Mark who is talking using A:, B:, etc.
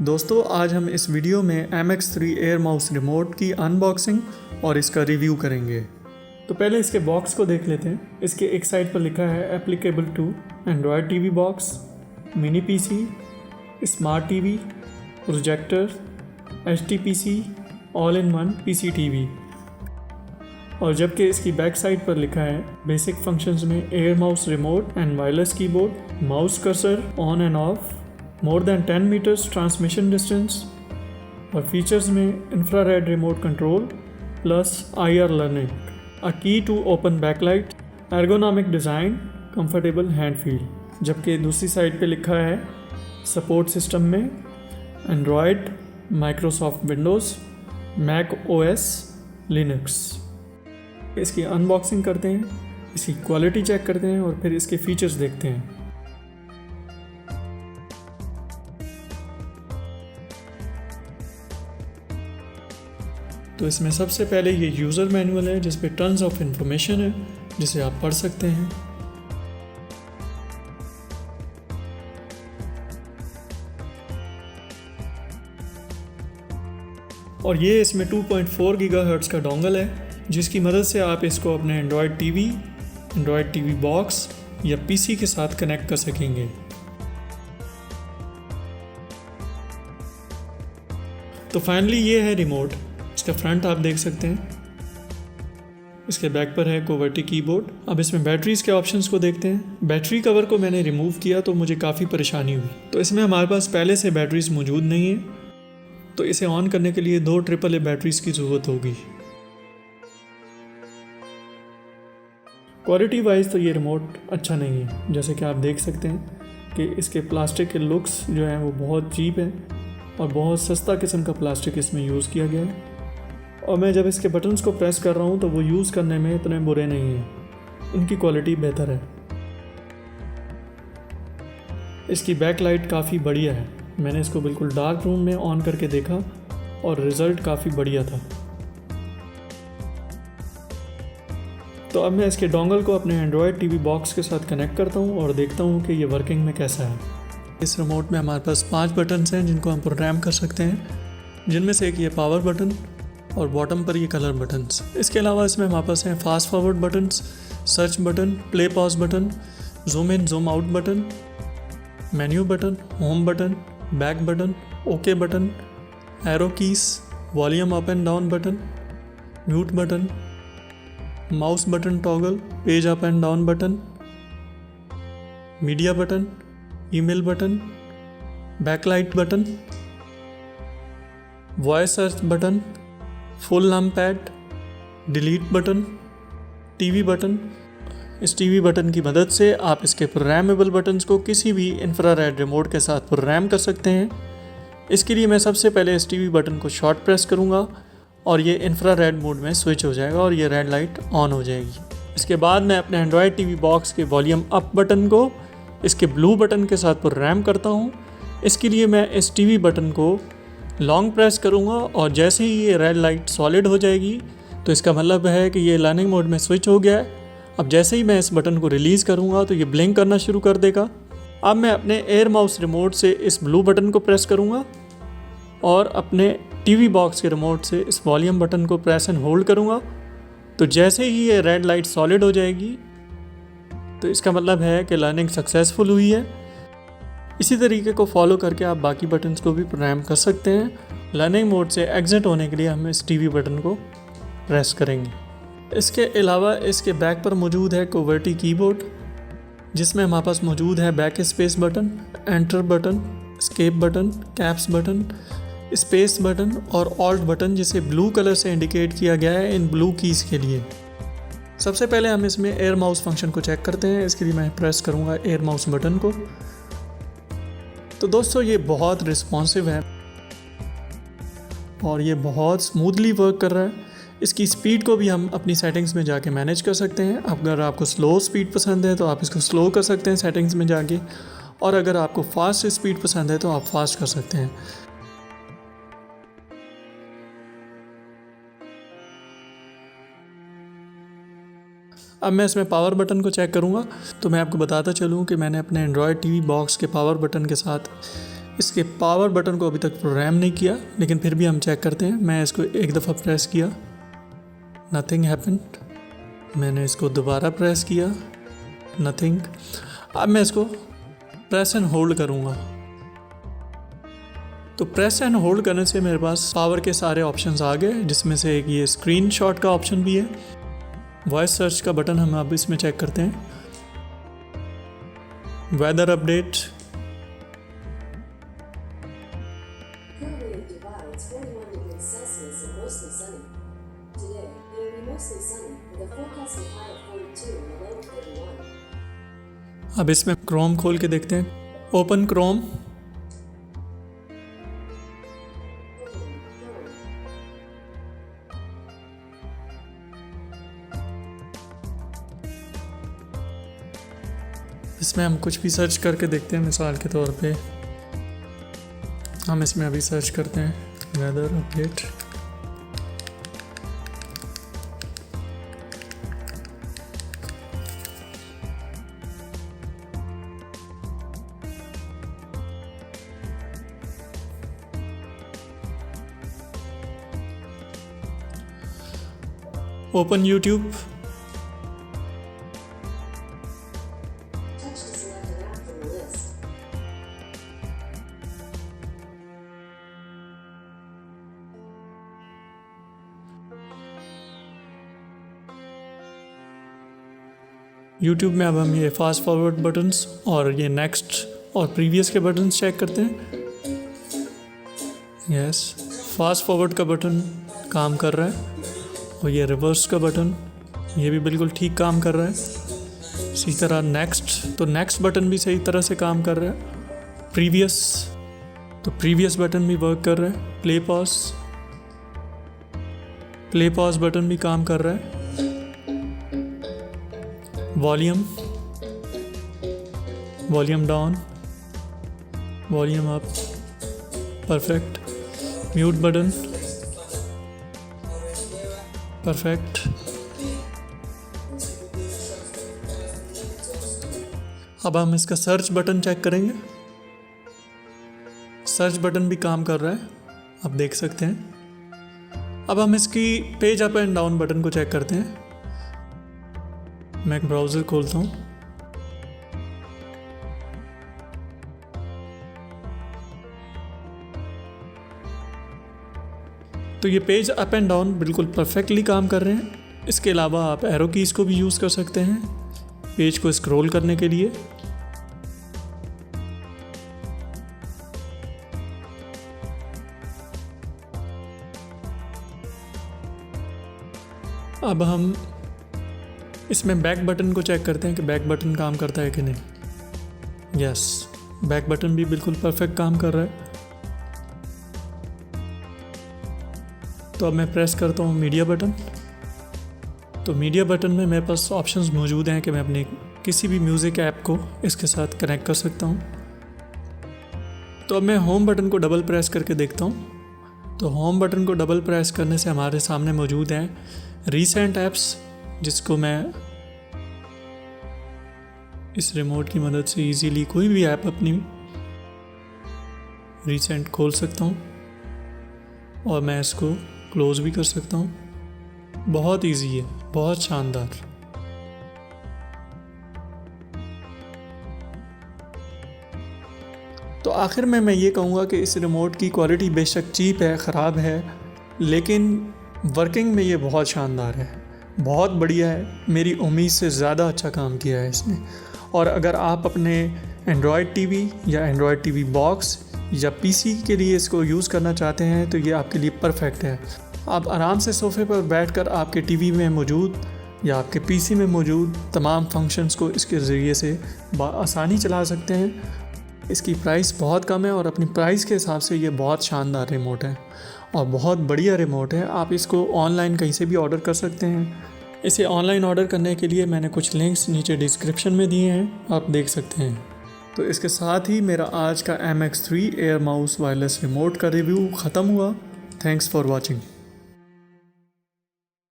A: दोस्तों आज हम इस वीडियो में MX3 एयर माउस रिमोट की अनबॉक्सिंग और इसका रिव्यू करेंगे। तो पहले इसके बॉक्स को देख लेते हैं। इसके एक साइड पर लिखा है applicable to Android TV box, mini PC, smart TV, projector, HTPC, all in one PC TV. और जबकि इसकी बैक साइड पर लिखा है बेसिक फंक्शंस में air mouse remote and wireless keyboard, mouse cursor on and off, more than 10 metres transmission distance, और features में infrared remote control plus IR learning, a key to open backlight, ergonomic design, comfortable hand feel. जबकि दूसरी side पे लिखा है support system में Android, Microsoft Windows, Mac OS, Linux. इसकी unboxing करते हैं, इसकी क्वालिटी चेक करते हैं और फिर इसके फीचर्स देखते हैं। तो इसमें सबसे पहले ये यूज़र मैनुअल है जिस पे टन्स ऑफ इंफॉर्मेशन है जिसे आप पढ़ सकते हैं। और ये इसमें 2.4 गीगाहर्ट्ज़ का डोंगल है जिसकी मदद से आप इसको अपने एंड्रॉयड टीवी बॉक्स या पीसी के साथ कनेक्ट कर सकेंगे। तो फाइनली ये है रिमोट। इसका फ्रंट आप देख सकते हैं, इसके बैक पर है QWERTY कीबोर्ड। अब इसमें बैटरीज के ऑप्शंस को देखते हैं। बैटरी कवर को मैंने रिमूव किया तो मुझे काफ़ी परेशानी हुई। तो इसमें हमारे पास पहले से बैटरीज मौजूद नहीं है, तो इसे ऑन करने के लिए 2 AAA बैटरीज की ज़रूरत होगी। क्वालिटी वाइज तो ये रिमोट अच्छा नहीं है। जैसे कि आप देख सकते हैं कि इसके प्लास्टिक के लुक्स जो हैं वो बहुत चीप हैं और बहुत सस्ता किस्म का प्लास्टिक इसमें यूज़ किया गया है। और मैं जब इसके बटन्स को प्रेस कर रहा हूँ तो वो यूज़ करने में इतने बुरे नहीं हैं, इनकी क्वालिटी बेहतर है। इसकी बैक लाइट काफ़ी बढ़िया है। मैंने इसको बिल्कुल डार्क रूम में ऑन करके देखा और रिज़ल्ट काफ़ी बढ़िया था। तो अब मैं इसके डोंगल को अपने एंड्रॉयड टीवी बॉक्स के साथ कनेक्ट करता हूँ और देखता हूँ कि ये वर्किंग में कैसा है। इस रिमोट में हमारे पास 5 बटन्स हैं जिनको हम प्रोग्राम कर सकते हैं, जिनमें से एक ये पावर बटन और बॉटम पर ये कलर बटन्स। इसके अलावा इसमें हमारे पास हैं fast forward buttons, search button, play pause button, zoom in zoom out button, menu button, home button, back button, okay button, arrow keys, volume up and down button, mute button, mouse button toggle, page up and down button, media button, email button, backlight button, voice search button, full numpad, delete button, TV button. इस TV button की मदद से आप इसके programmable buttons को किसी भी infrared remote के साथ प्रोग्राम कर सकते हैं। इसके लिए मैं सबसे पहले इस टीवी बटन को शॉर्ट प्रेस करूंगा और ये इंफ्रारेड मोड में स्विच हो जाएगा और ये रेड लाइट ऑन हो जाएगी। इसके बाद मैं अपने एंड्रॉयड टीवी बॉक्स के वॉल्यूम अप बटन को इसके ब्लू बटन के साथ प्रोग्राम करता हूँ। इसके लिए मैं इस टीवी बटन को लॉन्ग प्रेस करूँगा और जैसे ही ये रेड लाइट सॉलिड हो जाएगी तो इसका मतलब है कि ये लर्निंग मोड में स्विच हो गया है। अब जैसे ही मैं इस बटन को रिलीज़ करूँगा तो ये ब्लिंक करना शुरू कर देगा। अब मैं अपने एयर माउस रिमोट से इस ब्लू बटन को प्रेस करूँगा और अपने टीवी बॉक्स के रिमोट से इस वॉल्यूम बटन को प्रेस एंड होल्ड करूँगा। तो जैसे ही ये रेड लाइट सॉलिड हो जाएगी तो इसका मतलब है कि लर्निंग सक्सेसफुल हुई है। इसी तरीके को फॉलो करके आप बाकी बटन्स को भी प्रोग्राम कर सकते हैं। लर्निंग मोड से एग्जिट होने के लिए हम इस टीवी बटन को प्रेस करेंगे। इसके अलावा इसके बैक पर मौजूद है QWERTY कीबोर्ड, जिसमें हमारे पास मौजूद है back space button, enter button, escape button, caps button, space button और ऑल्ट बटन, जिसे ब्लू कलर से इंडिकेट किया गया है इन ब्लू कीज़ के लिए। सबसे पहले हम इसमें एयर माउस फंक्शन को चेक करते हैं। इसके लिए मैं प्रेस करूँगा एयर माउस बटन को। तो दोस्तों ये बहुत रिस्पॉन्सिव है और ये बहुत स्मूथली वर्क कर रहा है। इसकी स्पीड को भी हम अपनी सेटिंग्स में जाके मैनेज कर सकते हैं। अगर आपको स्लो स्पीड पसंद है तो आप इसको स्लो कर सकते हैं सेटिंग्स में जाके, और अगर आपको फास्ट स्पीड पसंद है तो आप फास्ट कर सकते हैं। अब मैं इसमें पावर बटन को चेक करूँगा। तो मैं आपको बताता चलूँ कि मैंने अपने एंड्रॉयड टीवी बॉक्स के पावर बटन के साथ इसके पावर बटन को अभी तक प्रोग्राम नहीं किया, लेकिन फिर भी हम चेक करते हैं। मैं इसको एक दफ़ा प्रेस किया, नथिंग हैपेंड। मैंने इसको दोबारा प्रेस किया, नथिंग। अब मैं इसको प्रेस एंड होल्ड करूँगा। तो प्रेस एंड होल्ड करने से मेरे पास पावर के सारे ऑप्शंस आ गए, जिसमें से एक ये स्क्रीनशॉट का ऑप्शन भी है। वॉइस सर्च का बटन हम अब इसमें चेक करते हैं। Weather update,
B: Currently divides 41 degrees Celsius and mostly sunny. Today, it will be mostly sunny with a forecasted high of 42 and a low of 31.
A: अब इसमें क्रोम खोल के देखते हैं। Open Chrome. इसमें हम कुछ भी सर्च करके देखते हैं। मिसाल के तौर पे हम इसमें अभी सर्च करते हैं weather update. Open YouTube.
B: Touch to select an app from the list.
A: YouTube में अब हम ये फास्ट फॉरवर्ड बटन्स और ये नेक्स्ट और प्रीवियस के बटन्स चेक करते हैं। यस, फास्ट फॉरवर्ड का बटन काम कर रहा है और ये रिवर्स का बटन ये भी बिल्कुल ठीक काम कर रहा है। इसी तरह नेक्स्ट, तो नेक्स्ट बटन भी सही तरह से काम कर रहा है। प्रीवियस, तो प्रीवियस बटन भी वर्क कर रहा है। प्ले पॉज बटन भी काम कर रहा है। Volume down, volume up, perfect. Mute button, perfect. अब हम इसका सर्च बटन चेक करेंगे। सर्च बटन भी काम कर रहा है, आप देख सकते हैं। अब हम इसकी page up and down button को चेक करते हैं। मैं एक ब्राउज़र खोलता हूँ। तो ये पेज अप एंड डाउन बिल्कुल परफेक्टली काम कर रहे हैं। इसके अलावा आप एरो कीज़ को भी यूज़ कर सकते हैं पेज को स्क्रॉल करने के लिए। अब हम इसमें बैक बटन को चेक करते हैं कि बैक बटन काम करता है कि नहीं। यस, बैक बटन भी बिल्कुल परफेक्ट काम कर रहा है। तो अब मैं प्रेस करता हूँ मीडिया बटन। तो मीडिया बटन में मेरे पास ऑप्शंस मौजूद हैं कि मैं अपने किसी भी म्यूज़िक ऐप को इसके साथ कनेक्ट कर सकता हूँ। तो अब मैं होम बटन को डबल प्रेस करके देखता हूँ। तो होम बटन को डबल प्रेस करने से हमारे सामने मौजूद हैं रीसेंट ऐप्स, जिसको मैं इस रिमोट की मदद से इजीली कोई भी ऐप अपनी रीसेंट खोल सकता हूँ और मैं इसको क्लोज भी कर सकता हूँ। बहुत इजी है, बहुत शानदार। तो आखिर में मैं ये कहूँगा कि इस रिमोट की क्वालिटी बेशक चीप है, ख़राब है, लेकिन वर्किंग में ये बहुत शानदार है, बहुत बढ़िया है। मेरी उम्मीद से ज़्यादा अच्छा काम किया है इसने। और अगर आप अपने एंड्रॉयड टीवी या एंड्रॉयड टीवी बॉक्स या पीसी के लिए इसको यूज़ करना चाहते हैं तो ये आपके लिए परफेक्ट है। आप आराम से सोफ़े पर बैठकर आपके टीवी में मौजूद या आपके पीसी में मौजूद तमाम फंक्शंस को इसके ज़रिए से आसानी चला सकते हैं। इसकी प्राइस बहुत कम है और अपनी प्राइस के हिसाब से ये बहुत शानदार रिमोट है और बहुत बढ़िया रिमोट है। आप इसको ऑनलाइन कहीं से भी ऑर्डर कर सकते हैं। इसे ऑनलाइन ऑर्डर करने के लिए मैंने कुछ लिंक्स नीचे डिस्क्रिप्शन में दिए हैं, आप देख सकते हैं। तो इसके साथ ही मेरा आज का MX3 air mouse wireless remote का रिव्यू ख़त्म हुआ। Thanks for watching.